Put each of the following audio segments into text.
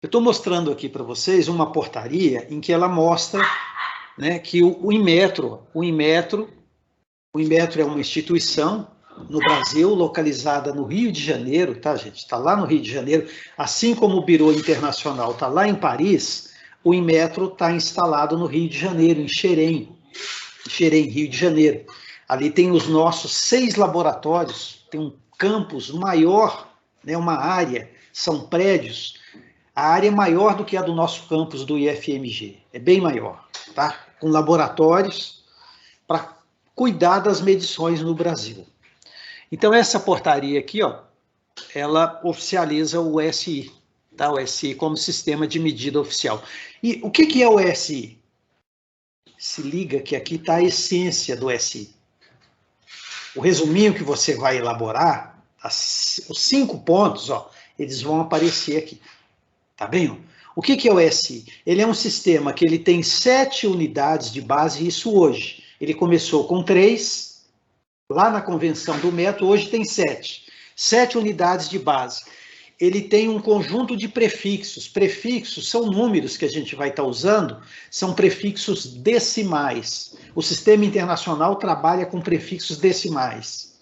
Eu estou mostrando aqui para vocês uma portaria em que ela mostra, né, que o Inmetro é uma instituição no Brasil, localizada no Rio de Janeiro, tá, gente? Está lá no Rio de Janeiro, assim como o Bureau Internacional está lá em Paris, o Inmetro está instalado no Rio de Janeiro, em Xerém, Rio de Janeiro. Ali tem os nossos 6 laboratórios, tem um campus maior, né, uma área, são prédios. A área é maior do que a do nosso campus do IFMG, é bem maior, tá? Com laboratórios para cuidar das medições no Brasil. Então, essa portaria aqui, ó, ela oficializa o SI, tá? O SI como sistema de medida oficial. E o que é o SI? Se liga que aqui está a essência do SI. O resuminho que você vai elaborar, os 5 pontos, ó, eles vão aparecer aqui. Tá bem? O que é o SI? Ele é um sistema que ele tem 7 unidades de base, isso hoje. Ele começou com 3, lá na convenção do método, hoje tem 7. 7 unidades de base. Ele tem um conjunto de prefixos. Prefixos são números que a gente vai estar usando, são prefixos decimais. O Sistema Internacional trabalha com prefixos decimais.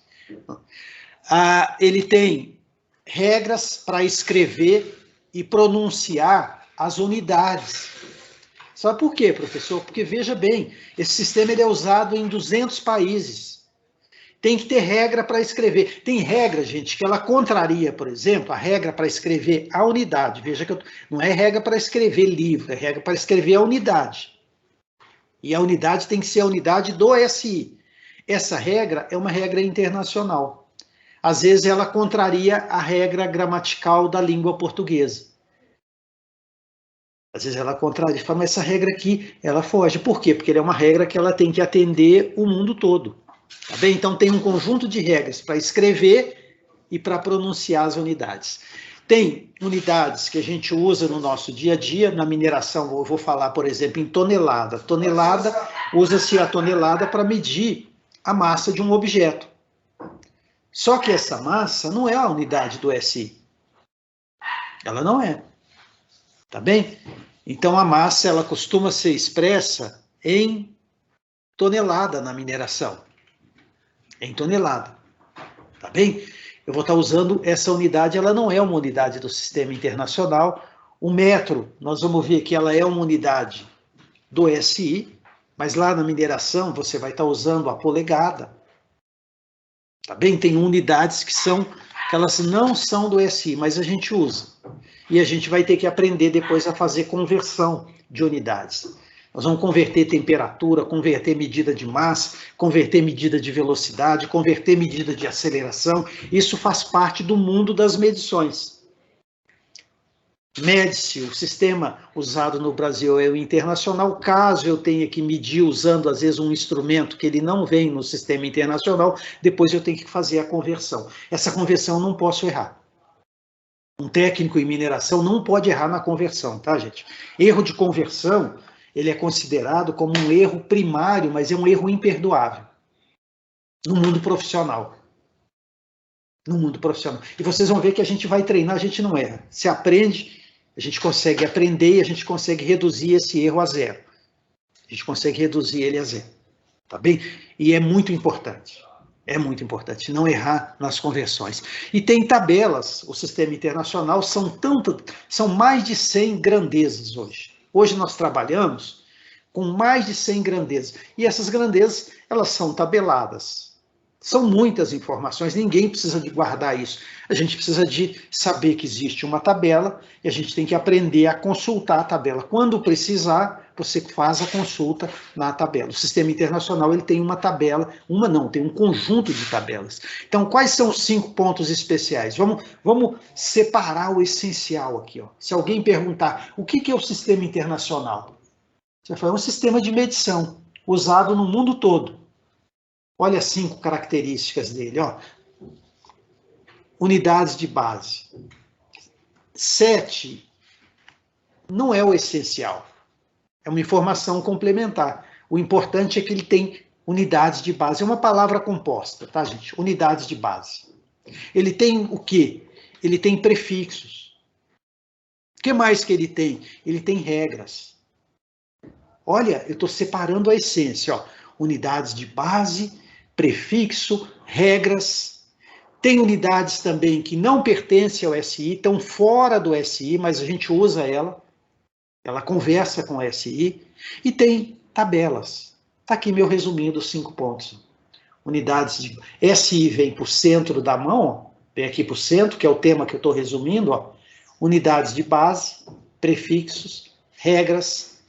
Ele tem regras para escrever e pronunciar as unidades. Sabe por quê, professor? Porque, veja bem, esse sistema ele é usado em 200 países. Tem que ter regra para escrever. Tem regra, gente, que ela contraria, por exemplo, a regra para escrever a unidade. Veja que não é regra para escrever livro, é regra para escrever a unidade. E a unidade tem que ser a unidade do SI. Essa regra é uma regra internacional. Às vezes ela contraria a regra gramatical da língua portuguesa. Às vezes ela contraria, mas essa regra aqui, ela foge. Por quê? Porque ela é uma regra que ela tem que atender o mundo todo. Tá bem? Então tem um conjunto de regras para escrever e para pronunciar as unidades. Tem unidades que a gente usa no nosso dia a dia, na mineração, eu vou falar, por exemplo, em tonelada. Tonelada, usa-se a tonelada para medir a massa de um objeto. Só que essa massa não é a unidade do SI. Ela não é. Tá bem? Então a massa ela costuma ser expressa em tonelada na mineração. Em tonelada. Tá bem? Eu vou estar usando essa unidade, ela não é uma unidade do Sistema Internacional. O metro, nós vamos ver que ela é uma unidade do SI, mas lá na mineração você vai estar usando a polegada. Tá bem? Tem unidades que elas não são do SI, mas a gente usa. E a gente vai ter que aprender depois a fazer conversão de unidades. Nós vamos converter temperatura, converter medida de massa, converter medida de velocidade, converter medida de aceleração. Isso faz parte do mundo das medições. Mede-se, o sistema usado no Brasil é o internacional. Caso eu tenha que medir usando, às vezes, um instrumento que ele não vem no sistema internacional, depois eu tenho que fazer a conversão. Essa conversão eu não posso errar. Um técnico em mineração não pode errar na conversão, tá, gente? Erro de conversão, ele é considerado como um erro primário, mas é um erro imperdoável. No mundo profissional. No mundo profissional. E vocês vão ver que a gente vai treinar, a gente não erra. Se aprende, a gente consegue aprender e a gente consegue reduzir esse erro a zero. A gente consegue reduzir ele a zero. Tá bem? E é muito importante. É muito importante não errar nas conversões. E tem tabelas, o Sistema Internacional, são mais de 100 grandezas hoje. Hoje nós trabalhamos com mais de 100 grandezas. E essas grandezas, elas são tabeladas. São muitas informações, ninguém precisa de guardar isso. A gente precisa de saber que existe uma tabela e a gente tem que aprender a consultar a tabela. Quando precisar, você faz a consulta na tabela. O Sistema Internacional ele tem uma tabela, tem um conjunto de tabelas. Então, quais são os 5 pontos especiais? Vamos separar o essencial aqui. Ó. Se alguém perguntar, o que é o Sistema Internacional? Você vai falar, é um sistema de medição usado no mundo todo. Olha as 5 características dele. Ó. Unidades de base. 7 não é o essencial. É uma informação complementar. O importante é que ele tem unidades de base. É uma palavra composta, tá, gente? Unidades de base. Ele tem o quê? Ele tem prefixos. O que mais que ele tem? Ele tem regras. Olha, eu estou separando a essência, ó. Unidades de base, prefixo, regras. Tem unidades também que não pertencem ao SI, estão fora do SI, mas a gente usa ela conversa com o SI. E tem tabelas. Está aqui meu resuminho dos 5 pontos. Unidades de SI vem para o centro da mão, ó, vem aqui para o centro, que é o tema que eu estou resumindo. Ó. Unidades de base, prefixos, regras,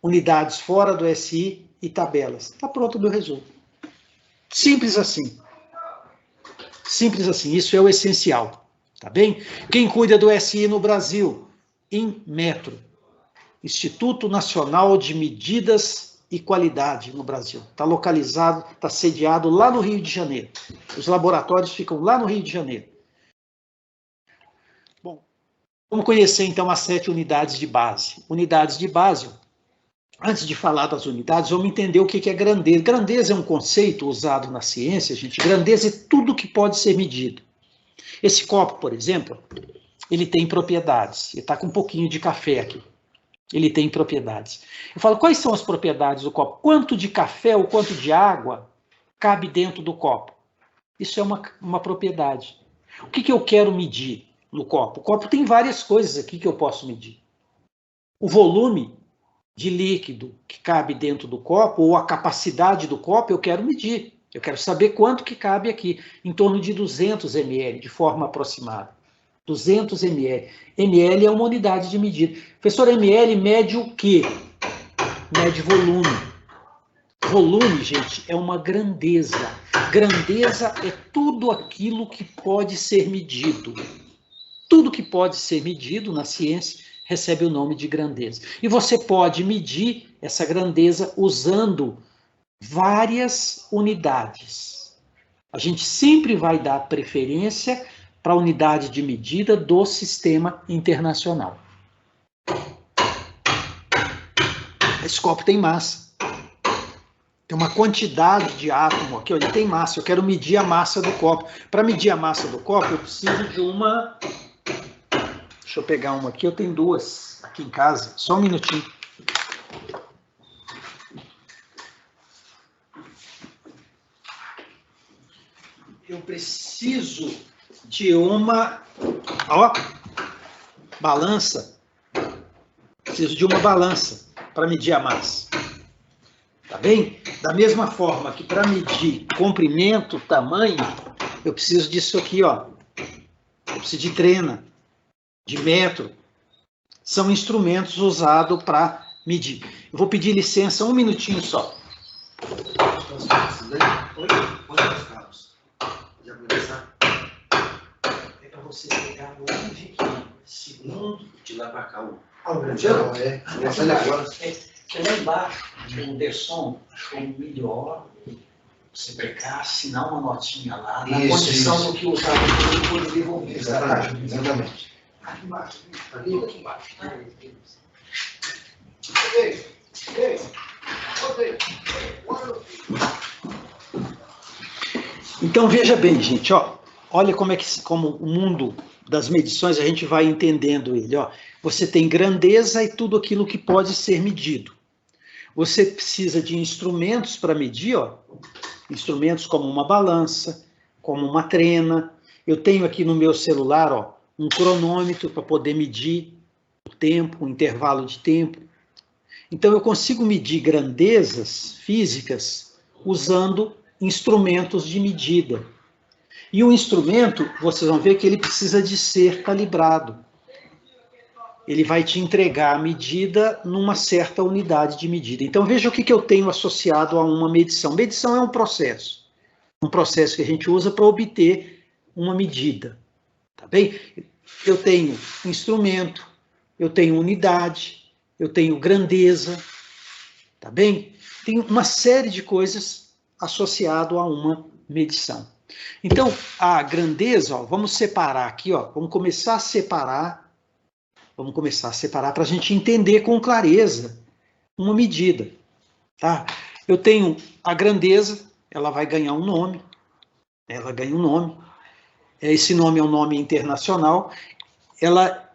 unidades fora do SI e tabelas. Está pronto o meu resumo. Simples assim. Simples assim. Isso é o essencial. Tá bem? Quem cuida do SI no Brasil? Inmetro. Instituto Nacional de Medidas e Qualidade no Brasil. Está localizado, está sediado lá no Rio de Janeiro. Os laboratórios ficam lá no Rio de Janeiro. Bom, vamos conhecer então as 7 unidades de base. Unidades de base, antes de falar das unidades, vamos entender o que é grandeza. Grandeza é um conceito usado na ciência, gente. Grandeza é tudo que pode ser medido. Esse copo, por exemplo, ele tem propriedades. Ele está com um pouquinho de café aqui. Ele tem propriedades. Eu falo, quais são as propriedades do copo? Quanto de café ou quanto de água cabe dentro do copo? Isso é uma propriedade. O que eu quero medir no copo? O copo tem várias coisas aqui que eu posso medir. O volume de líquido que cabe dentro do copo, ou a capacidade do copo, eu quero medir. Eu quero saber quanto que cabe aqui. Em torno de 200 ml, de forma aproximada. 200 ml. ml é uma unidade de medida. Professor, ml mede o quê? Mede volume. Volume, gente, é uma grandeza. Grandeza é tudo aquilo que pode ser medido. Tudo que pode ser medido na ciência recebe o nome de grandeza. E você pode medir essa grandeza usando várias unidades. A gente sempre vai dar preferência para a unidade de medida do sistema internacional. Esse copo tem massa. Tem uma quantidade de átomo aqui, ele tem massa. Eu quero medir a massa do copo. Para medir a massa do copo, eu preciso de uma... Deixa eu pegar uma aqui, eu tenho 2 aqui em casa. Só um minutinho. Eu preciso de uma, balança. Preciso de uma balança para medir a massa. Tá bem? Da mesma forma que para medir comprimento, tamanho, eu preciso disso aqui, ó. Eu preciso de trena, de metro. São instrumentos usados para medir. Eu vou pedir licença um minutinho só. Você pegar onde que, segundo, de lá para cá, que lá embaixo, o Derson achou melhor você pegar, assinar uma notinha lá, na condição do que usava para poder devolver. Exatamente. Aqui embaixo, aqui embaixo. Então, veja bem, gente, ó. Olha como o mundo das medições, a gente vai entendendo ele. Ó. Você tem grandeza e tudo aquilo que pode ser medido. Você precisa de instrumentos para medir, ó. Instrumentos como uma balança, como uma trena. Eu tenho aqui no meu celular, ó, um cronômetro para poder medir o tempo, o intervalo de tempo. Então, eu consigo medir grandezas físicas usando instrumentos de medida. E o instrumento, vocês vão ver que ele precisa de ser calibrado. Ele vai te entregar a medida numa certa unidade de medida. Então, veja o que eu tenho associado a uma medição. Medição é um processo que a gente usa para obter uma medida. Tá bem? Eu tenho instrumento, eu tenho unidade, eu tenho grandeza, tá bem? Tem uma série de coisas associado a uma medição. Então, a grandeza, ó, vamos separar aqui, ó, vamos começar a separar para a gente entender com clareza uma medida, tá? Eu tenho a grandeza, ela vai ganhar um nome, ela ganha um nome, esse nome é um nome internacional, ela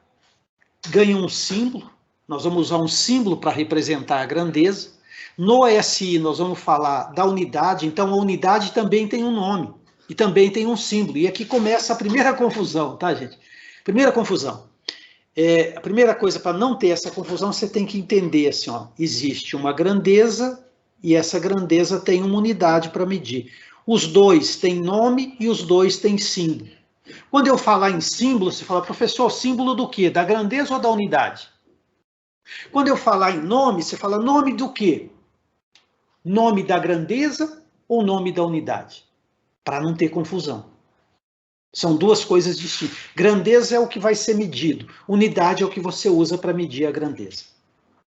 ganha um símbolo, nós vamos usar um símbolo para representar a grandeza. No SI nós vamos falar da unidade, então a unidade também tem um nome e também tem um símbolo. E aqui começa a primeira confusão, tá, gente? Primeira confusão. A primeira coisa, para não ter essa confusão, você tem que entender assim, ó, existe uma grandeza e essa grandeza tem uma unidade para medir. Os dois têm nome e os dois têm símbolo. Quando eu falar em símbolo, você fala, professor, símbolo do quê? Da grandeza ou da unidade? Quando eu falar em nome, você fala nome do quê? Nome da grandeza ou nome da unidade? Para não ter confusão. São duas coisas distintas. Grandeza é o que vai ser medido. Unidade é o que você usa para medir a grandeza.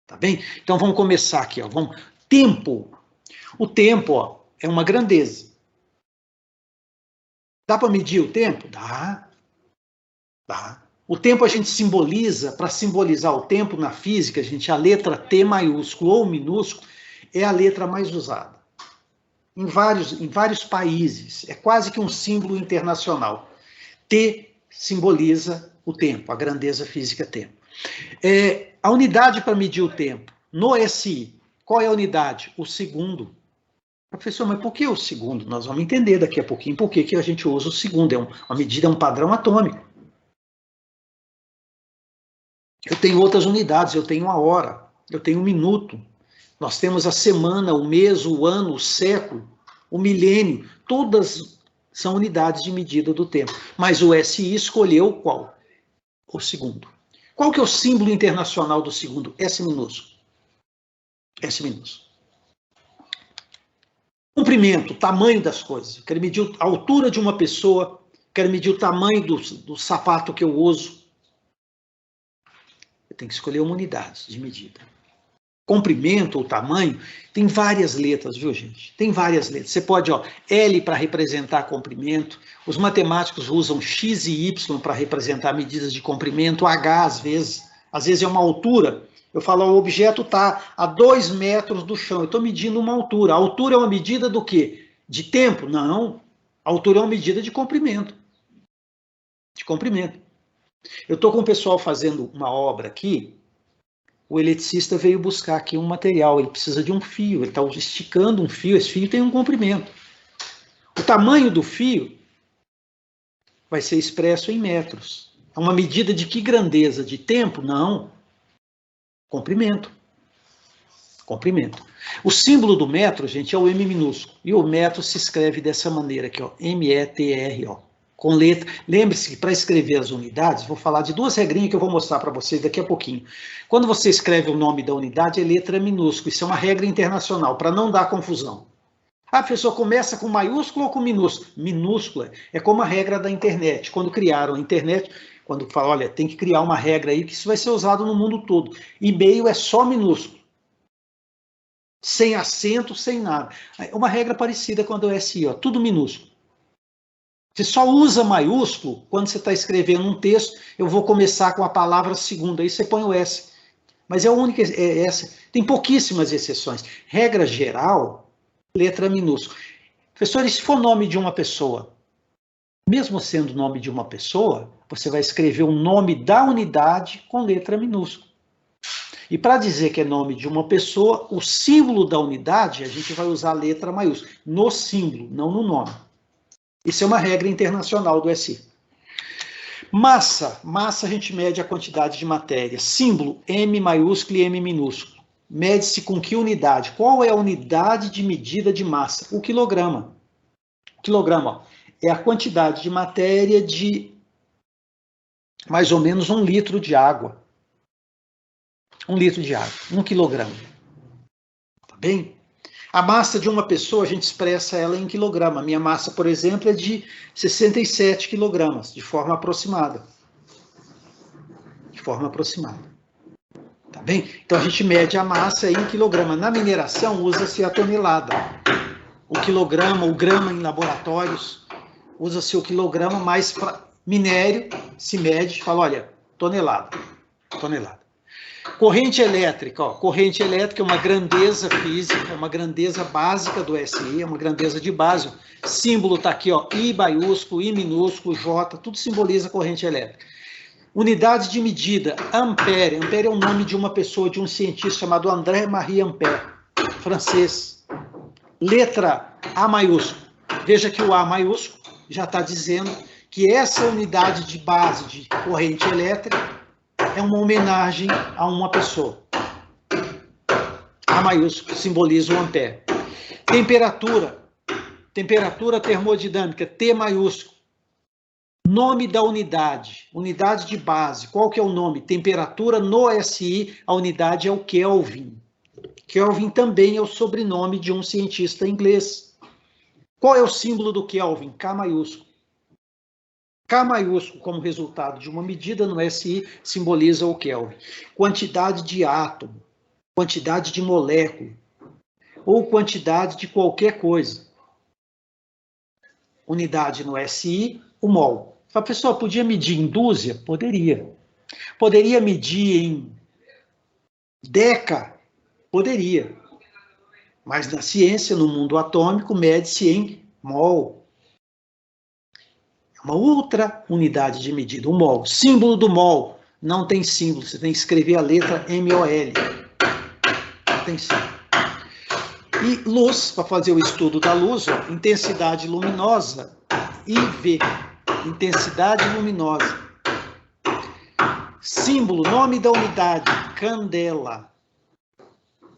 Tá bem? Então vamos começar aqui. Ó. Tempo. O tempo, ó, é uma grandeza. Dá para medir o tempo? Dá. Dá. O tempo a gente simboliza, para simbolizar o tempo na física, a letra T maiúsculo ou minúsculo é a letra mais usada. Em vários países, é quase que um símbolo internacional. T simboliza o tempo, a grandeza física tempo. A unidade para medir o tempo, no SI, qual é a unidade? O segundo. Professor, mas por que o segundo? Nós vamos entender daqui a pouquinho por que a gente usa o segundo. Uma medida, é um padrão atômico. Eu tenho outras unidades, eu tenho a hora, eu tenho um minuto. Nós temos a semana, o mês, o ano, o século, o milênio, todas são unidades de medida do tempo. Mas o SI escolheu qual? O segundo. Qual que é o símbolo internacional do segundo? S minúsculo. S minúsculo. Comprimento, tamanho das coisas. Eu quero medir a altura de uma pessoa, quero medir o tamanho do sapato que eu uso. Eu tenho que escolher uma unidade de medida. Comprimento ou tamanho, tem várias letras, viu, gente? Tem várias letras. Você pode, ó, L para representar comprimento, os matemáticos usam X e Y para representar medidas de comprimento, H às vezes é uma altura. Eu falo, ó, o objeto está a 2 metros do chão, eu estou medindo uma altura. A altura é uma medida do quê? De tempo? Não. A altura é uma medida de comprimento. De comprimento. Eu estou com o pessoal fazendo uma obra aqui, o eletricista veio buscar aqui um material, ele precisa de um fio, ele está esticando um fio, esse fio tem um comprimento. O tamanho do fio vai ser expresso em metros. É uma medida de que grandeza? De tempo? Não. Comprimento. Comprimento. O símbolo do metro, gente, é o M minúsculo. E o metro se escreve dessa maneira aqui, ó, M-E-T-R, ó. Com letra. Lembre-se que para escrever as unidades, vou falar de duas regrinhas que eu vou mostrar para vocês daqui a pouquinho. Quando você escreve o nome da unidade, é letra minúscula. Isso é uma regra internacional, para não dar confusão. Ah, professor, começa com maiúsculo ou com minúsculo? Minúscula é como a regra da internet. Quando criaram a internet, quando fala, olha, tem que criar uma regra aí que isso vai ser usado no mundo todo. E-mail é só minúsculo. Sem acento, sem nada. É uma regra parecida com a do SI, ó, tudo minúsculo. Você só usa maiúsculo quando você está escrevendo um texto, eu vou começar com a palavra segunda, aí você põe o S. Mas é a única, essa. Tem pouquíssimas exceções. Regra geral, letra minúscula. Professor, e se for nome de uma pessoa? Mesmo sendo nome de uma pessoa, você vai escrever o nome da unidade com letra minúscula. E para dizer que é nome de uma pessoa, o símbolo da unidade, a gente vai usar a letra maiúscula. No símbolo, não no nome. Isso é uma regra internacional do SI. Massa. Massa a gente mede a quantidade de matéria. Símbolo, M maiúsculo e M minúsculo. Mede-se com que unidade? Qual é a unidade de medida de massa? O quilograma. O quilograma, ó, é a quantidade de matéria de mais ou menos 1 litro de água. 1 litro de água, 1 quilograma. Tá bem? A massa de uma pessoa, a gente expressa ela em quilograma. A minha massa, por exemplo, é de 67 quilogramas, de forma aproximada. De forma aproximada. Tá bem? Então, a gente mede a massa em quilograma. Na mineração, usa-se a tonelada. O quilograma, o grama em laboratórios, usa-se o quilograma, mas para minério se mede, fala, olha, tonelada. Tonelada. Corrente elétrica, ó, corrente elétrica é uma grandeza física, é uma grandeza básica do SI, é uma grandeza de base. O símbolo está aqui, ó, I maiúsculo, I minúsculo, J, tudo simboliza corrente elétrica. Unidade de medida, ampere. Ampere é o nome de uma pessoa, de um cientista chamado André-Marie Ampère, francês. Letra A maiúsculo. Veja que o A maiúsculo já está dizendo que essa unidade de base de corrente elétrica é uma homenagem a uma pessoa. A maiúsculo simboliza o ampere. Temperatura. Temperatura termodinâmica, T maiúsculo. Nome da unidade, unidade de base. Qual que é o nome? Temperatura no SI, a unidade é o Kelvin. Kelvin também é o sobrenome de um cientista inglês. Qual é o símbolo do Kelvin? K maiúsculo. K maiúsculo, como resultado de uma medida no SI, simboliza o Kelvin. Quantidade de átomo, quantidade de molécula, ou quantidade de qualquer coisa. Unidade no SI, o mol. A pessoa podia medir em dúzia? Poderia. Poderia medir em deca? Poderia. Mas na ciência, no mundo atômico, mede-se em mol. É uma outra unidade de medida, o mol. Símbolo do mol. Não tem símbolo, você tem que escrever a letra MOL. Não tem símbolo. E luz, para fazer o estudo da luz, ó, intensidade luminosa, IV. Intensidade luminosa. Símbolo, nome da unidade, candela.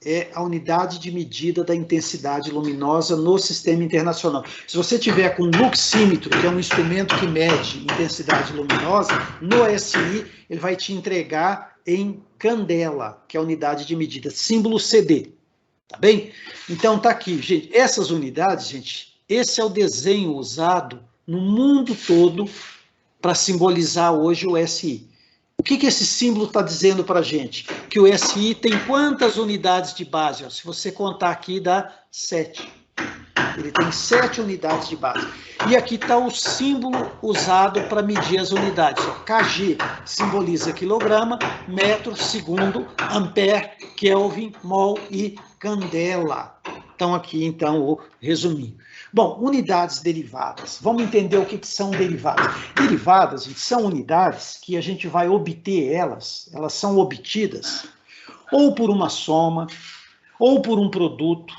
É a unidade de medida da intensidade luminosa no sistema internacional. Se você tiver com um luxímetro, que é um instrumento que mede intensidade luminosa, no SI, ele vai te entregar em candela, que é a unidade de medida. Símbolo CD. Tá bem? Então tá aqui, gente. Essas unidades, gente, esse é o desenho usado no mundo todo para simbolizar hoje o SI. O que esse símbolo está dizendo para a gente? Que o SI tem quantas unidades de base? Ó, se você contar aqui, dá 7. Ele tem 7 unidades de base. E aqui está o símbolo usado para medir as unidades. Ó, kg simboliza quilograma, metro, segundo, ampere, Kelvin, mol e candela. Então aqui, então, o resuminho. Bom, unidades derivadas. Vamos entender o que são derivadas. Derivadas, gente, são unidades que a gente vai obter elas são obtidas ou por uma soma, ou por um produto,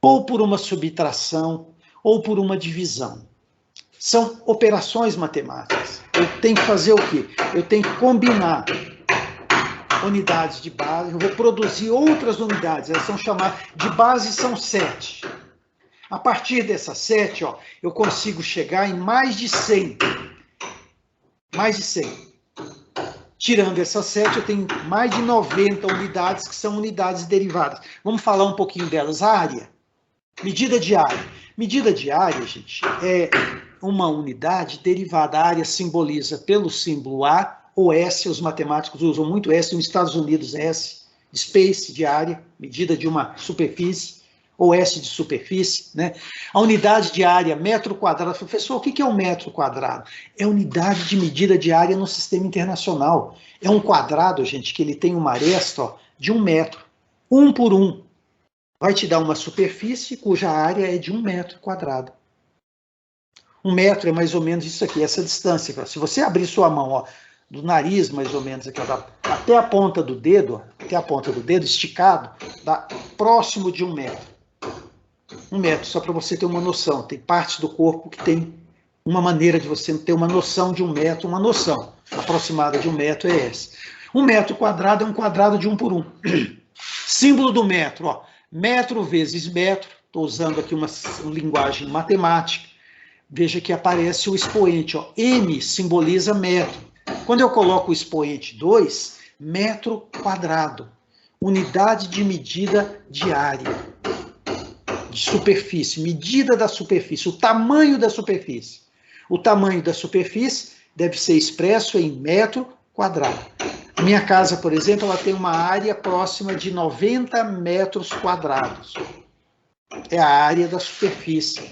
ou por uma subtração, ou por uma divisão. São operações matemáticas. Eu tenho que fazer o quê? Eu tenho que combinar unidades de base, eu vou produzir outras unidades, elas são chamadas de base, são 7. A partir dessas 7, ó, eu consigo chegar em mais de 100. Mais de 100. Tirando essas 7, eu tenho mais de 90 unidades que são unidades derivadas. Vamos falar um pouquinho delas. Área. Medida de área. Medida de área, gente, é uma unidade derivada. A área simboliza pelo símbolo A ou S, os matemáticos usam muito S, nos Estados Unidos S, space de área, medida de uma superfície, ou S de superfície, né? A unidade de área, metro quadrado. Professor, o que é um metro quadrado? É unidade de medida de área no sistema internacional. É um quadrado, gente, que ele tem uma aresta, ó, de 1 metro. 1 por 1. Vai te dar uma superfície cuja área é de 1 metro quadrado. 1 metro é mais ou menos isso aqui, essa distância. Se você abrir sua mão, ó, do nariz, mais ou menos, aqui, ó, até a ponta do dedo, esticado, dá próximo de 1 metro. 1 metro, só para você ter uma noção. Tem partes do corpo que tem uma maneira de você ter uma noção de 1 metro, uma noção aproximada de 1 metro é essa. 1 metro quadrado é um quadrado de 1 por 1. Símbolo do metro, ó, metro vezes metro, estou usando aqui uma linguagem matemática. Veja que aparece o expoente, ó, M simboliza metro. Quando eu coloco o expoente 2, metro quadrado, unidade de medida de área. De superfície, medida da superfície, o tamanho da superfície. O tamanho da superfície deve ser expresso em metro quadrado. A minha casa, por exemplo, ela tem uma área próxima de 90 metros quadrados. É a área da superfície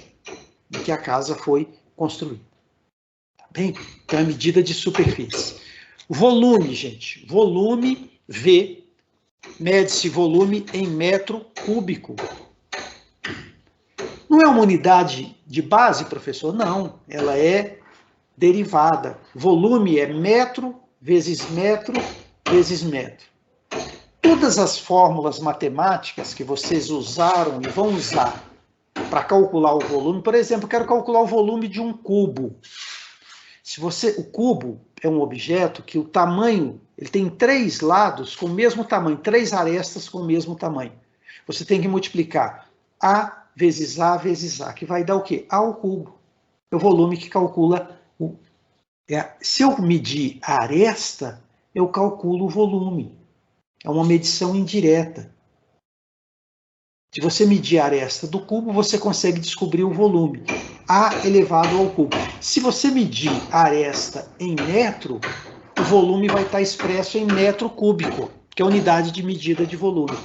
em que a casa foi construída. Tá bem? Então é a medida de superfície. Volume, gente. Volume, V. Mede-se volume em metro cúbico. Não é uma unidade de base, professor? Não, ela é derivada. Volume é metro vezes metro, vezes metro. Todas as fórmulas matemáticas que vocês usaram e vão usar para calcular o volume, por exemplo, eu quero calcular o volume de um cubo. O cubo é um objeto que o tamanho, ele tem 3 lados com o mesmo tamanho, 3 arestas com o mesmo tamanho. Você tem que multiplicar A vezes A, que vai dar o quê? A ao cubo. É o volume que calcula o... Se eu medir a aresta, eu calculo o volume. É uma medição indireta. Se você medir a aresta do cubo, você consegue descobrir o volume. A elevado ao cubo. Se você medir a aresta em metro, o volume vai estar expresso em metro cúbico, que é a unidade de medida de volume.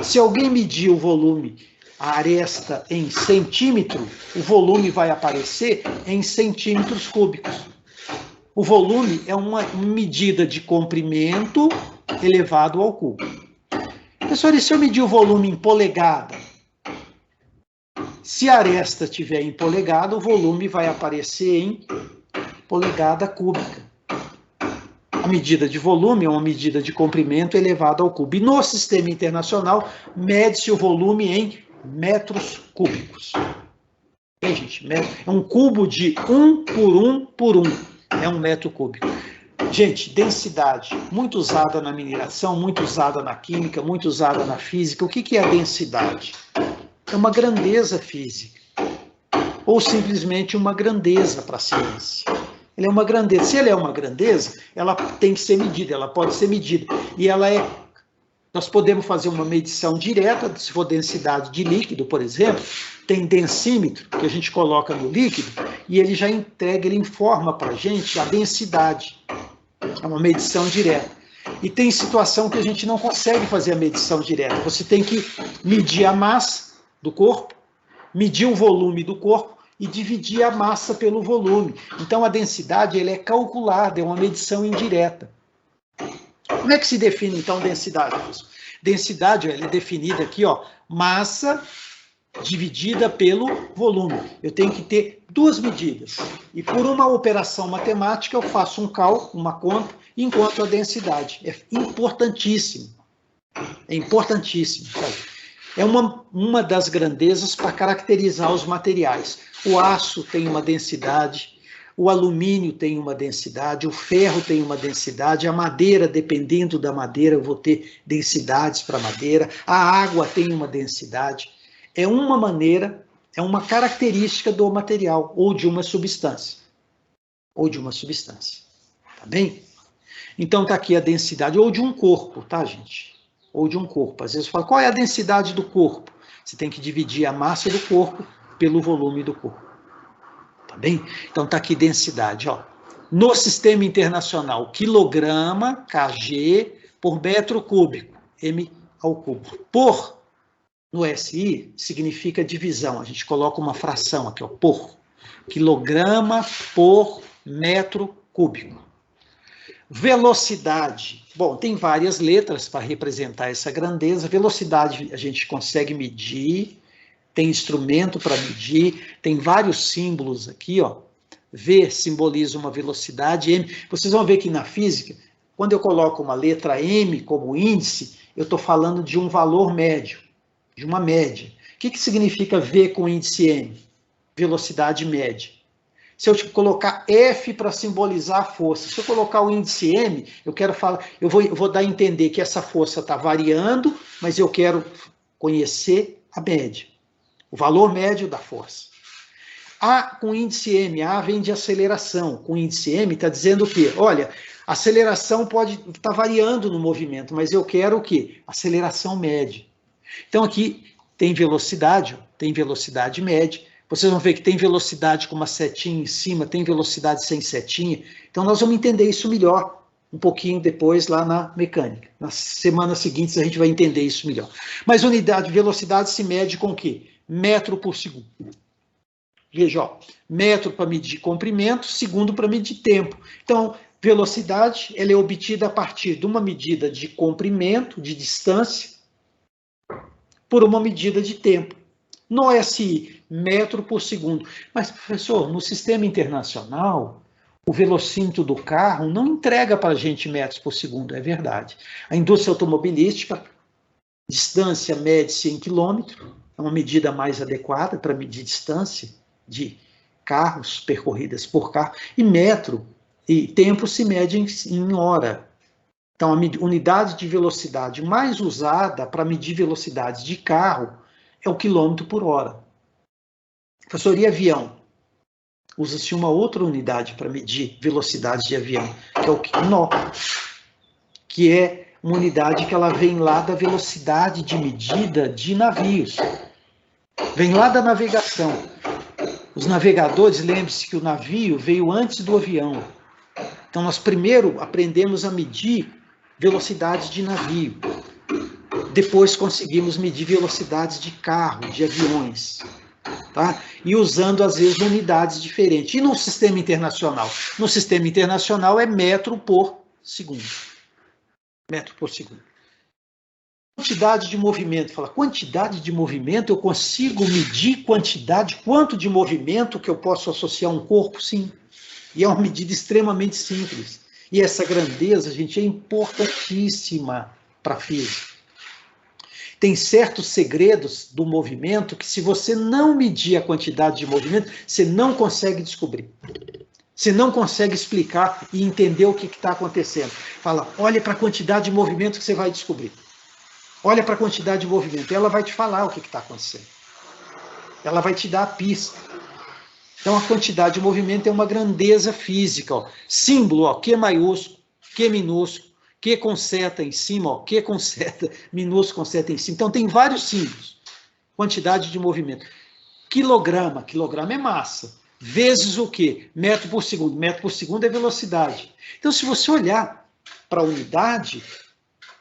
Se alguém medir o volume, a aresta em centímetro, o volume vai aparecer em centímetros cúbicos. O volume é uma medida de comprimento elevado ao cubo. Professor, e se eu medir o volume em polegada? Se a aresta estiver em polegada, o volume vai aparecer em polegada cúbica. A medida de volume é uma medida de comprimento elevado ao cubo. E no sistema internacional, mede-se o volume em metros cúbicos. Bem, gente, é um cubo de 1 por 1 por 1. É um metro cúbico. Gente, densidade, muito usada na mineração, muito usada na química, muito usada na física. O que é a densidade? É uma grandeza física. Ou simplesmente uma grandeza para a ciência. Ele é uma grandeza. Se ele é uma grandeza, ela tem que ser medida, ela pode ser medida. E ela é... Nós podemos fazer uma medição direta, se for densidade de líquido, por exemplo, tem densímetro que a gente coloca no líquido e ele já entrega, ele informa para a gente a densidade. É uma medição direta. E tem situação que a gente não consegue fazer a medição direta. Você tem que medir a massa do corpo, medir o volume do corpo e dividir a massa pelo volume. Então, a densidade ela é calculada, é uma medição indireta. Como é que se define, então, densidade? Densidade ela é definida aqui, ó, massa dividida pelo volume. Eu tenho que ter 2 medidas. E por uma operação matemática, eu faço um cálculo, uma conta, e encontro a densidade. É importantíssimo. É importantíssimo. Sabe? É uma das grandezas para caracterizar os materiais. O aço tem uma densidade, o alumínio tem uma densidade, o ferro tem uma densidade, a madeira, dependendo da madeira, eu vou ter densidades para madeira, a água tem uma densidade. É uma maneira, é uma característica do material, ou de uma substância. Ou de uma substância. Tá bem? Então, tá aqui a densidade, ou de um corpo, tá, gente? Ou de um corpo. Às vezes fala, qual é a densidade do corpo? Você tem que dividir a massa do corpo pelo volume do corpo. Tá bem? Então, tá aqui densidade, ó. No sistema internacional, quilograma, kg, por metro cúbico, m ao cubo. Por, no SI, significa divisão. A gente coloca uma fração aqui, ó, por. Quilograma por metro cúbico. Velocidade. Bom, tem várias letras para representar essa grandeza. Velocidade a gente consegue medir, tem instrumento para medir, tem vários símbolos aqui, ó. V simboliza uma velocidade, M. Vocês vão ver que na física, quando eu coloco uma letra M como índice, eu estou falando de um valor médio, de uma média. O que significa V com índice M? Velocidade média. Se eu colocar F para simbolizar a força, se eu colocar o índice M, eu quero falar, eu vou dar a entender que essa força está variando, mas eu quero conhecer a média, o valor médio da força. A com índice M, A vem de aceleração, com índice M está dizendo o quê? Olha, a aceleração pode estar variando no movimento, mas eu quero o quê? Aceleração média. Então aqui tem velocidade média. Vocês vão ver que tem velocidade com uma setinha em cima, tem velocidade sem setinha. Então, nós vamos entender isso melhor um pouquinho depois lá na mecânica. Nas semanas seguintes, a gente vai entender isso melhor. Mas unidade de velocidade se mede com o quê? Metro por segundo. Veja, ó, metro para medir comprimento, segundo para medir tempo. Então, velocidade ela é obtida a partir de uma medida de comprimento, de distância, por uma medida de tempo. No SI, metro por segundo. Mas, professor, no sistema internacional, o velocímetro do carro não entrega para a gente metros por segundo, é verdade. A indústria automobilística, distância mede-se em quilômetro, é uma medida mais adequada para medir distância de carros percorridas por carro, e metro e tempo se mede em hora. Então, a unidade de velocidade mais usada para medir velocidade de carro é o quilômetro por hora. Professor, e avião? Usa-se uma outra unidade para medir velocidade de avião, que é o nó, que é uma unidade que ela vem lá da velocidade de medida de navios. Vem lá da navegação. Os navegadores, lembre-se que o navio veio antes do avião. Então, nós primeiro aprendemos a medir velocidade de navio. Depois conseguimos medir velocidades de carro, de aviões. Tá? E usando, às vezes, unidades diferentes. E no sistema internacional? No sistema internacional é metro por segundo. Metro por segundo. Quantidade de movimento. Fala, quantidade de movimento, eu consigo medir quantidade, quanto de movimento que eu posso associar a um corpo? Sim. E é uma medida extremamente simples. E essa grandeza, gente, é importantíssima para a física. Tem certos segredos do movimento que, se você não medir a quantidade de movimento, você não consegue descobrir. Você não consegue explicar e entender o que está acontecendo. Fala, olha para a quantidade de movimento que você vai descobrir. Olha para a quantidade de movimento. Ela vai te falar o que está acontecendo. Ela vai te dar a pista. Então, a quantidade de movimento é uma grandeza física. Ó. Símbolo, ó, Q maiúsculo, Q minúsculo, Q com seta em cima, ó, Q com seta, minúsculo com seta em cima. Então, tem vários símbolos. Quantidade de movimento. Quilograma, quilograma é massa. Vezes o quê? Metro por segundo. Metro por segundo é velocidade. Então, se você olhar para a unidade,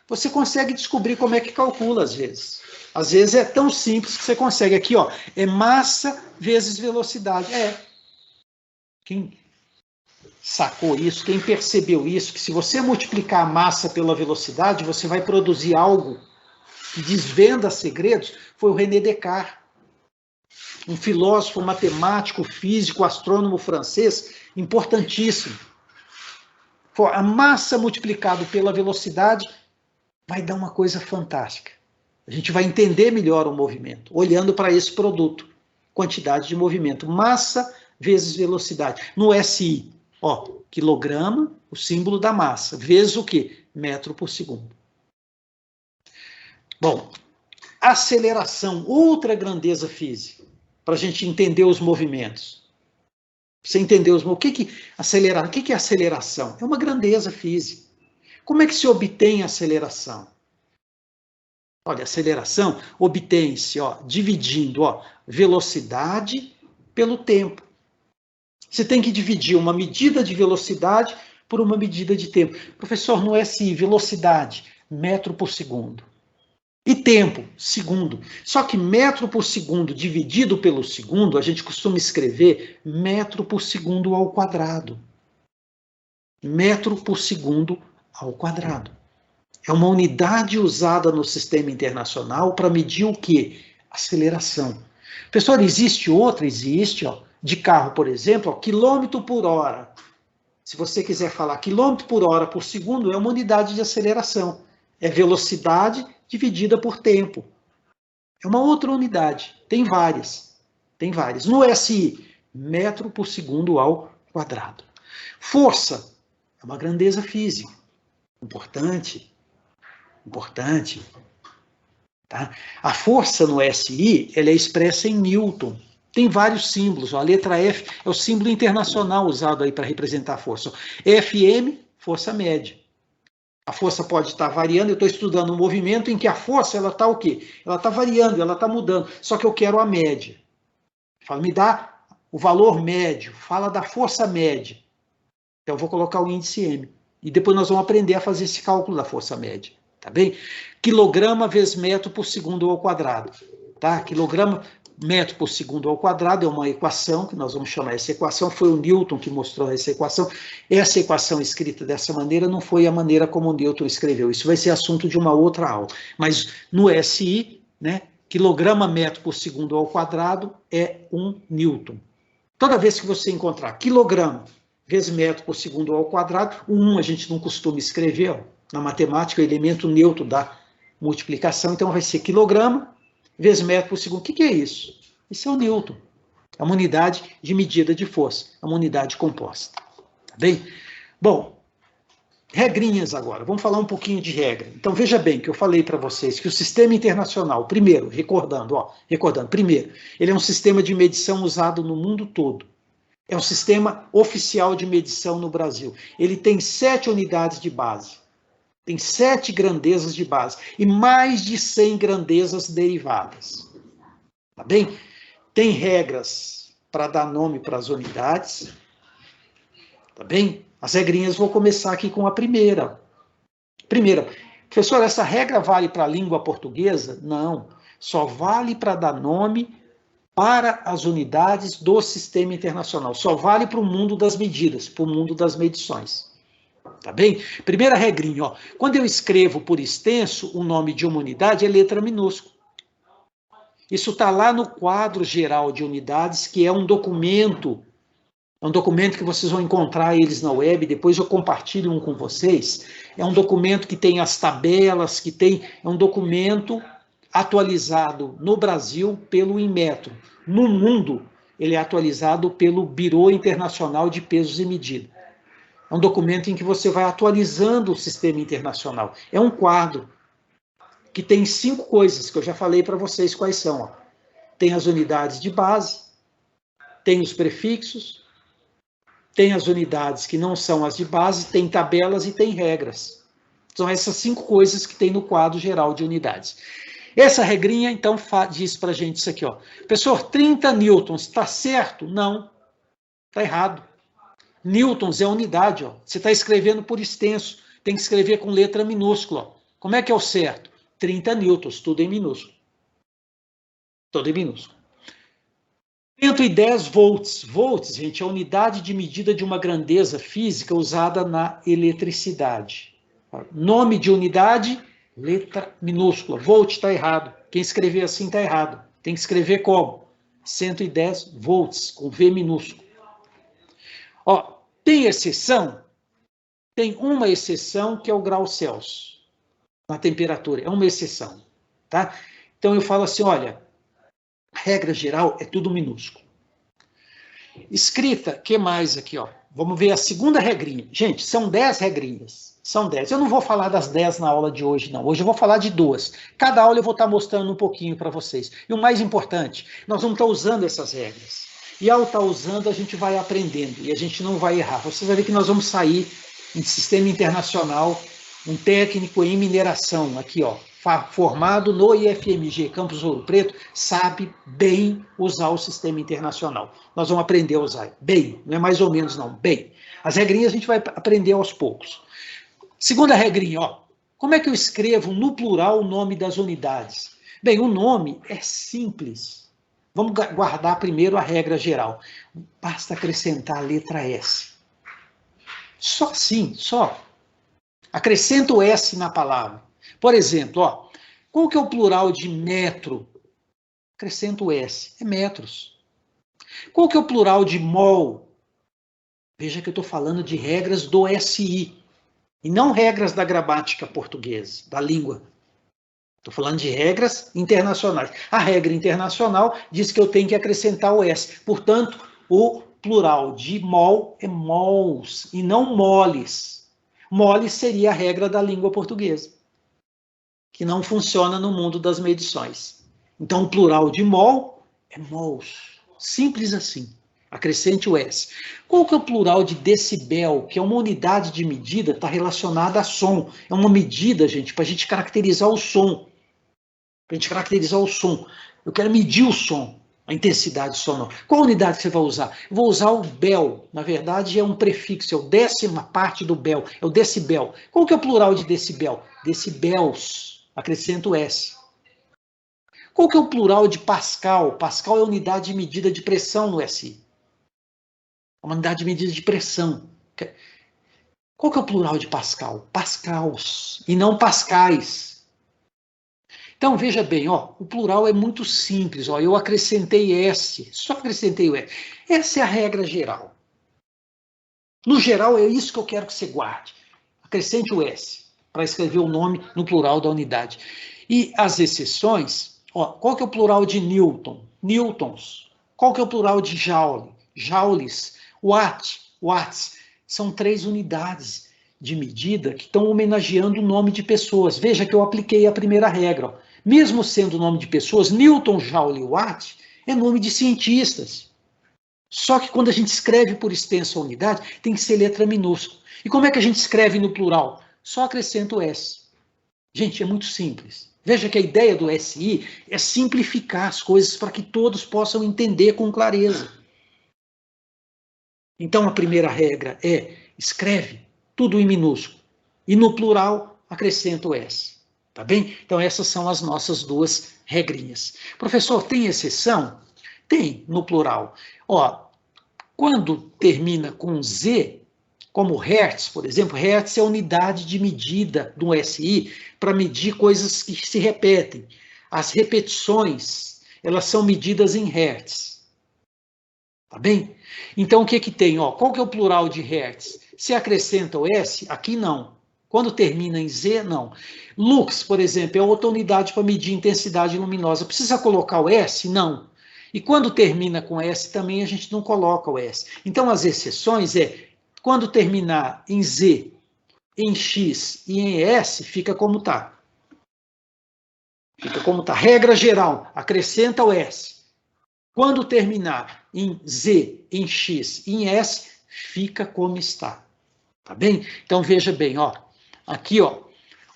você consegue descobrir como é que calcula, às vezes. Às vezes é tão simples que você consegue. Aqui, ó, é massa vezes velocidade. Quem sacou isso, quem percebeu isso, que se você multiplicar a massa pela velocidade, você vai produzir algo que desvenda segredos, foi o René Descartes. Um filósofo, matemático, físico, astrônomo francês, importantíssimo. A massa multiplicada pela velocidade vai dar uma coisa fantástica. A gente vai entender melhor o movimento, olhando para esse produto. Quantidade de movimento. Massa vezes velocidade. No SI, ó, quilograma, o símbolo da massa, vezes o quê? Metro por segundo. Bom, aceleração, outra grandeza física, para a gente entender os movimentos. Você entender o que acelerar? O que é aceleração? É uma grandeza física. Como é que se obtém a aceleração? Olha, aceleração obtém-se dividindo velocidade pelo tempo. Você tem que dividir uma medida de velocidade por uma medida de tempo. Professor, no SI, velocidade, metro por segundo. E tempo, segundo. Só que metro por segundo dividido pelo segundo, a gente costuma escrever metro por segundo ao quadrado. Metro por segundo ao quadrado. É uma unidade usada no sistema internacional para medir o quê? Aceleração. Professor, existe outra? Existe, de carro, por exemplo, quilômetro por hora. Se você quiser falar quilômetro por hora por segundo, é uma unidade de aceleração. É velocidade dividida por tempo. É uma outra unidade. Tem várias. Tem várias. No SI, metro por segundo ao quadrado. Força é uma grandeza física. Importante. Tá? A força no SI ela é expressa em Newton. Tem vários símbolos. A letra F é o símbolo internacional usado aí para representar a força. FM, força média. A força pode estar variando. Eu estou estudando um movimento em que a força ela está o quê? Ela está variando, ela está mudando. Só que eu quero a média. Fala, me dá o valor médio. Fala da força média. Então eu vou colocar o índice M. E depois nós vamos aprender a fazer esse cálculo da força média. Tá bem? Quilograma vezes metro por segundo ao quadrado. Tá? Quilograma metro por segundo ao quadrado é uma equação, que nós vamos chamar essa equação, foi o Newton que mostrou essa equação. Essa equação escrita dessa maneira não foi a maneira como o Newton escreveu. Isso vai ser assunto de uma outra aula. Mas no SI, né, quilograma metro por segundo ao quadrado é 1 Newton. Toda vez que você encontrar quilograma vezes metro por segundo ao quadrado. O 1 a gente não costuma escrever, ó, na matemática, o elemento neutro da multiplicação, então vai ser quilograma vezes metro por segundo. O que é isso? Isso é o Newton. É uma unidade de medida de força, é uma unidade composta. Tá bem? Bom, regrinhas agora. Vamos falar um pouquinho de regra. Então, veja bem que eu falei para vocês que o sistema internacional, primeiro, recordando, primeiro, ele é um sistema de medição usado no mundo todo. É um sistema oficial de medição no Brasil. Ele tem 7 unidades de base. Tem 7 grandezas de base e mais de 100 grandezas derivadas. Tá bem? Tem regras para dar nome para as unidades. Tá bem? As regrinhas, vou começar aqui com a primeira. Primeira, professor, essa regra vale para a língua portuguesa? Não, só vale para dar nome para as unidades do sistema internacional. Só vale para o mundo das medidas, para o mundo das medições. Tá bem? Primeira regrinha, ó. Quando eu escrevo por extenso o nome de uma unidade, é letra minúscula. Isso está lá no quadro geral de unidades, que é um documento que vocês vão encontrar eles na web, depois eu compartilho um com vocês. É um documento que tem as tabelas, é um documento atualizado no Brasil pelo Inmetro. No mundo, ele é atualizado pelo Bureau Internacional de Pesos e Medidas. É um documento em que você vai atualizando o sistema internacional. É um quadro que tem 5 coisas, que eu já falei para vocês quais são. Ó. Tem as unidades de base, tem os prefixos, tem as unidades que não são as de base, tem tabelas e tem regras. São essas 5 coisas que tem no quadro geral de unidades. Essa regrinha, então, diz para a gente isso aqui. Ó. Professor, 30 newtons, está certo? Não, está errado. Newtons é unidade. Ó. Você está escrevendo por extenso, tem que escrever com letra minúscula. Ó. Como é que é o certo? 30 newtons, tudo em minúsculo. Tudo em minúsculo. 110 volts. Volts, gente, é a unidade de medida de uma grandeza física usada na eletricidade. Nome de unidade, letra minúscula. Volt está errado. Quem escrever assim está errado. Tem que escrever como? 110 volts, com V minúsculo. Ó, tem exceção? Tem uma exceção, que é o grau Celsius. Na temperatura, é uma exceção. Tá? Então eu falo assim, olha, regra geral é tudo minúsculo. Escrita, que mais aqui, ó? Vamos ver a segunda regrinha. Gente, são 10 regrinhas. São 10. Eu não vou falar das 10 na aula de hoje, não. Hoje eu vou falar de 2. Cada aula eu vou estar mostrando um pouquinho para vocês. E o mais importante, nós vamos estar usando essas regras. E ao estar usando, a gente vai aprendendo. E a gente não vai errar. Vocês vão ver que nós vamos sair em sistema internacional, um técnico em mineração, aqui, ó, formado no IFMG Campus Ouro Preto, sabe bem usar o sistema internacional. Nós vamos aprender a usar bem, não é mais ou menos não, bem. As regrinhas a gente vai aprender aos poucos. Segunda regrinha, ó, como é que eu escrevo no plural o nome das unidades? Bem, o nome é simples. Vamos guardar primeiro a regra geral. Basta acrescentar a letra S. Só assim, só. Acrescenta o S na palavra. Por exemplo, ó, qual que é o plural de metro? Acrescenta o S, é metros. Qual que é o plural de mol? Veja que eu estou falando de regras do SI, e não regras da gramática portuguesa, da língua. Estou falando de regras internacionais. A regra internacional diz que eu tenho que acrescentar o S. Portanto, o plural de mol é mols, e não moles. Moles seria a regra da língua portuguesa, que não funciona no mundo das medições. Então, o plural de mol é mols. Simples assim. Acrescente o S. Qual que é o plural de decibel, que é uma unidade de medida, está relacionada a som. É uma medida, gente, para a gente caracterizar o som. Para a gente caracterizar o som. Eu quero medir o som, a intensidade sonora. Qual unidade que você vai usar? Eu vou usar o bel. Na verdade, é um prefixo, é a 10ª parte do bel, é o decibel. Qual que é o plural de decibel? Decibels. Acrescento S. Qual que é o plural de Pascal? Pascal é a unidade de medida de pressão no SI. É uma unidade de medida de pressão. Qual que é o plural de Pascal? Pascals, e não pascais. Então, veja bem, ó, o plural é muito simples. Ó, eu acrescentei S, só acrescentei o S. Essa é a regra geral. No geral, é isso que eu quero que você guarde. Acrescente o S, para escrever o nome no plural da unidade. E as exceções, ó, qual que é o plural de Newton? Newtons. Qual que é o plural de Joule? Joules. Watt, watts. São 3 unidades de medida que estão homenageando o nome de pessoas. Veja que eu apliquei a primeira regra. Ó. Mesmo sendo nome de pessoas, Newton, Joule e Watt é nome de cientistas. Só que quando a gente escreve por extenso a unidade, tem que ser letra minúscula. E como é que a gente escreve no plural? Só acrescenta o S. Gente, é muito simples. Veja que a ideia do SI é simplificar as coisas para que todos possam entender com clareza. Então, a primeira regra é escreve tudo em minúsculo. E no plural, acrescenta o S. Tá bem? Então, essas são as nossas 2 regrinhas. Professor, tem exceção? Tem, no plural. Ó, quando termina com Z, como Hertz, por exemplo, Hertz é a unidade de medida do SI para medir coisas que se repetem. As repetições, elas são medidas em Hertz. Tá bem? Então, o que que tem? Ó, qual que é o plural de Hertz? Se acrescenta o S, aqui não. Quando termina em Z, não. Lux, por exemplo, é outra unidade para medir intensidade luminosa. Precisa colocar o S? Não. E quando termina com S também a gente não coloca o S. Então, as exceções é, quando terminar em Z, em X e em S, fica como está. Fica como está. Regra geral, acrescenta o S. Quando terminar em Z, em X e em S, fica como está. Tá bem? Então, veja bem, ó. Aqui, ó,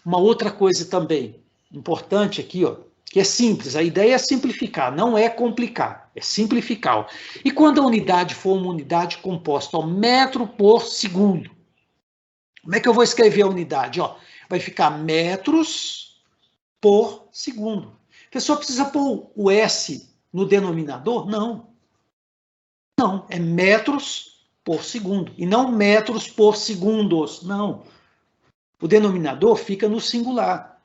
uma outra coisa também importante aqui, ó, que é simples. A ideia é simplificar, não é complicar, é simplificar. Ó. E quando a unidade for uma unidade composta ao metro por segundo, como é que eu vou escrever a unidade? Ó, vai ficar metros por segundo. A pessoa precisa pôr o S no denominador? Não. Não, é metros por segundo. E não metros por segundos. Não. O denominador fica no singular.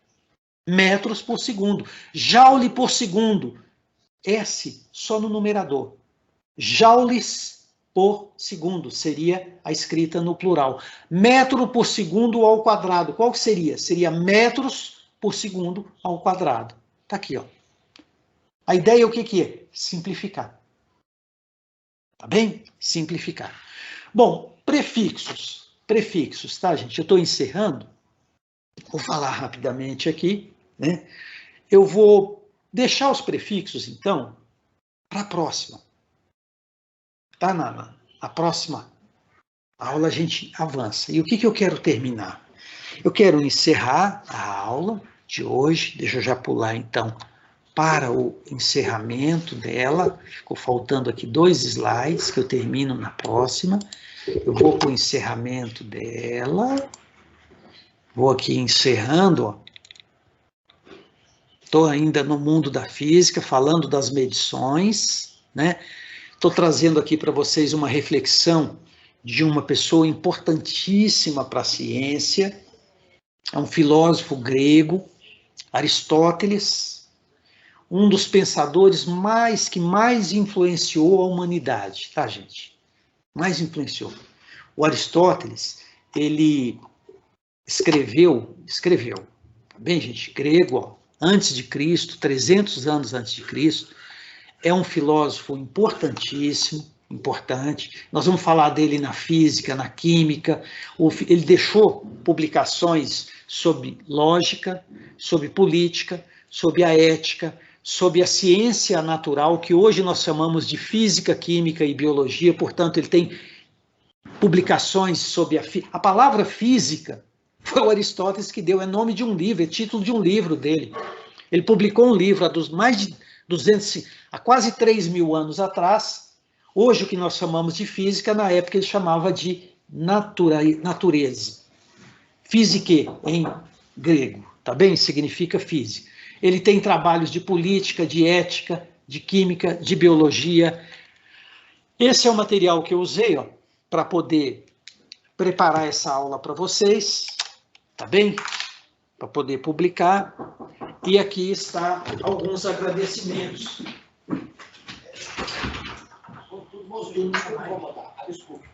Metros por segundo. Joule por segundo. S só no numerador. Joules por segundo seria a escrita no plural. Metro por segundo ao quadrado. Qual que seria? Seria metros por segundo ao quadrado. Tá aqui, ó. A ideia é o que que é? Simplificar. Tá bem? Simplificar. Bom, prefixos. Prefixos, tá, gente? Eu estou encerrando. Vou falar rapidamente aqui, né? Eu vou deixar os prefixos, então, para a próxima. Tá, Nana? A próxima aula a gente avança. E o que que eu quero terminar? Eu quero encerrar a aula de hoje. Deixa eu já pular, então, para o encerramento dela. Ficou faltando aqui 2 slides que eu termino na próxima. Eu vou para o encerramento dela. Vou aqui encerrando, ó. Estou ainda no mundo da física, falando das medições, né? Estou trazendo aqui para vocês uma reflexão de uma pessoa importantíssima para a ciência, é um filósofo grego, Aristóteles, um dos pensadores que mais influenciou a humanidade, tá, gente? Mais influenciou. O Aristóteles, ele escreveu, tá bem, gente? Grego, ó, antes de Cristo, 300 anos antes de Cristo, é um filósofo importantíssimo, importante. Nós vamos falar dele na física, na química. Ele deixou publicações sobre lógica, sobre política, sobre a ética, sobre a ciência natural, que hoje nós chamamos de física, química e biologia. Portanto, ele tem publicações sobre a palavra física. Foi o Aristóteles que deu, é nome de um livro, é título de um livro dele. Ele publicou um livro há quase 3.000 anos atrás. Hoje o que nós chamamos de física, na época ele chamava de natureza. Physique em grego, tá bem? Significa física. Ele tem trabalhos de política, de ética, de química, de biologia. Esse é o material que eu usei, ó, para poder preparar essa aula para vocês, tá bem? Para poder publicar. E aqui está alguns agradecimentos. Desculpe.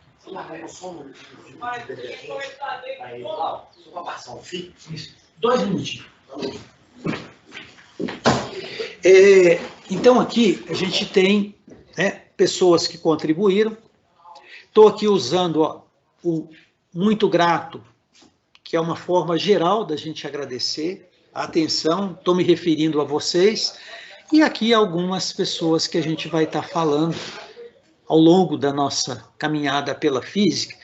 2 minutinhos. Então, aqui a gente tem, né, pessoas que contribuíram. Estou aqui usando o muito grato, que é uma forma geral da gente agradecer a atenção. Estou me referindo a vocês. E aqui algumas pessoas que a gente vai estar falando ao longo da nossa caminhada pela física,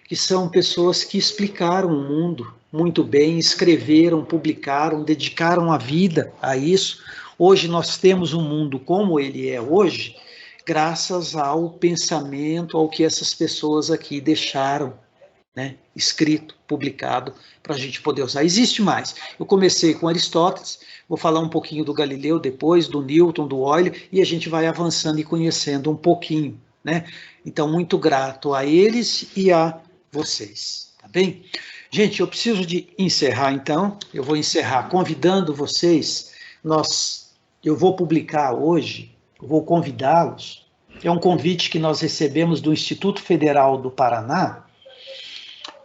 que são pessoas que explicaram o mundo muito bem, escreveram, publicaram, dedicaram a vida a isso. Hoje nós temos um mundo como ele é hoje, graças ao pensamento, ao que essas pessoas aqui deixaram, né, escrito, publicado, para a gente poder usar. Existe mais. Eu comecei com Aristóteles, vou falar um pouquinho do Galileu depois, do Newton, do Euler, e a gente vai avançando e conhecendo um pouquinho, né? Então, muito grato a eles e a vocês, tá bem? Gente, eu preciso de encerrar, então. Eu vou encerrar convidando vocês. Eu vou publicar hoje, eu vou convidá-los. É um convite que nós recebemos do Instituto Federal do Paraná.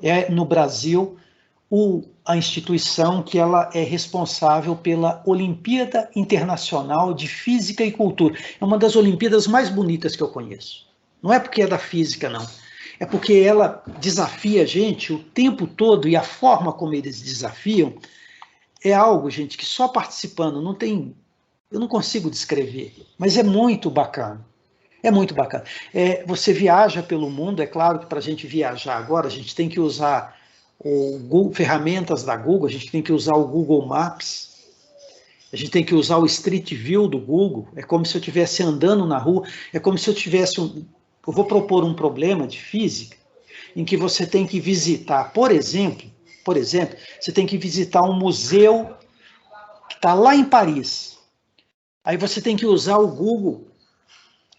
É no Brasil a instituição que ela é responsável pela Olimpíada Internacional de Física e Cultura. É uma das Olimpíadas mais bonitas que eu conheço. Não é porque é da física, não. É porque ela desafia a gente o tempo todo, e a forma como eles desafiam é algo, gente, que só participando não tem... Eu não consigo descrever, mas é muito bacana. É muito bacana. Você viaja pelo mundo, é claro que para a gente viajar agora, a gente tem que usar ferramentas da Google, a gente tem que usar o Google Maps, a gente tem que usar o Street View do Google. É como se eu estivesse andando na rua, é como se eu tivesse... Eu vou propor um problema de física em que você tem que visitar, por exemplo, você tem que visitar um museu que está lá em Paris. Aí você tem que usar o Google,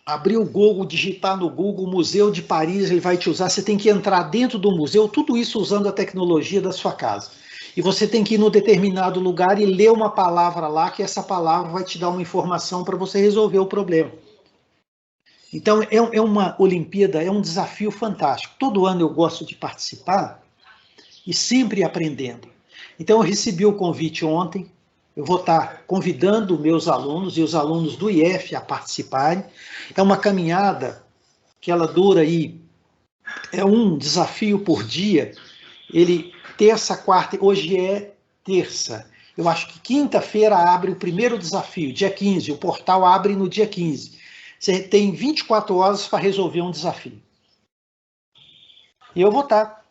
abrir o Google, digitar no Google Museu de Paris, ele vai te usar, você tem que entrar dentro do museu, tudo isso usando a tecnologia da sua casa. E você tem que ir num determinado lugar e ler uma palavra lá, que essa palavra vai te dar uma informação para você resolver o problema. Então, é uma Olimpíada, é um desafio fantástico. Todo ano eu gosto de participar e sempre aprendendo. Então, eu recebi o convite ontem, eu vou estar convidando meus alunos e os alunos do IF a participarem. É uma caminhada que ela dura aí, é um desafio por dia. Terça, quarta, hoje é terça. Eu acho que quinta-feira abre o primeiro desafio, dia 15, o portal abre no dia 15. Você tem 24 horas para resolver um desafio. E eu vou estar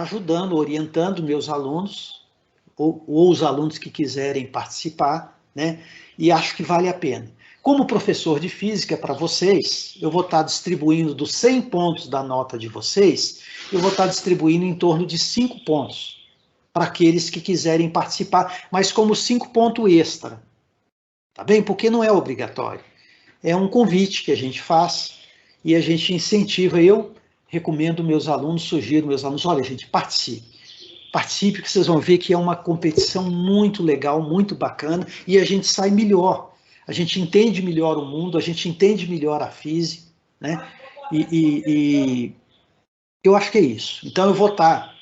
ajudando, orientando meus alunos, ou os alunos que quiserem participar, né? E acho que vale a pena. Como professor de física para vocês, eu vou estar distribuindo dos 100 pontos da nota de vocês, eu vou estar distribuindo em torno de 5 pontos para aqueles que quiserem participar, mas como 5 pontos extra, tá bem? Porque não é obrigatório. É um convite que a gente faz e a gente incentiva. Eu recomendo meus alunos, sugiro meus alunos, olha, gente, participe, que vocês vão ver que é uma competição muito legal, muito bacana, e a gente sai melhor, a gente entende melhor o mundo, a gente entende melhor a física, né? E eu acho que é isso. Então eu vou estar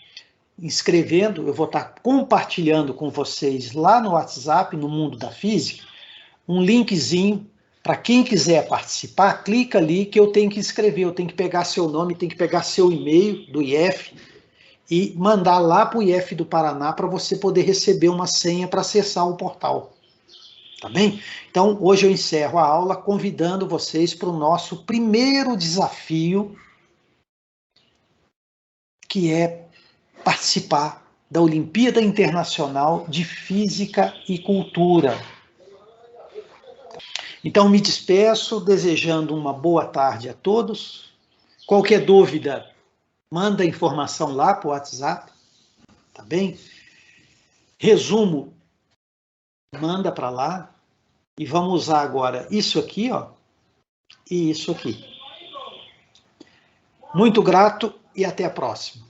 inscrevendo, eu vou estar compartilhando com vocês lá no WhatsApp, no Mundo da Física, um linkzinho para quem quiser participar. Clica ali que eu tenho que escrever, eu tenho que pegar seu nome, tenho que pegar seu e-mail do IF e mandar lá para o IF do Paraná para você poder receber uma senha para acessar o portal. Tá bem? Então, hoje eu encerro a aula convidando vocês para o nosso primeiro desafio, que é participar da Olimpíada Internacional de Física e Cultura. Então, me despeço, desejando uma boa tarde a todos. Qualquer dúvida, manda informação lá para o WhatsApp, tá bem? Resumo, manda para lá. E vamos usar agora isso aqui, ó, e isso aqui. Muito grato e até a próxima.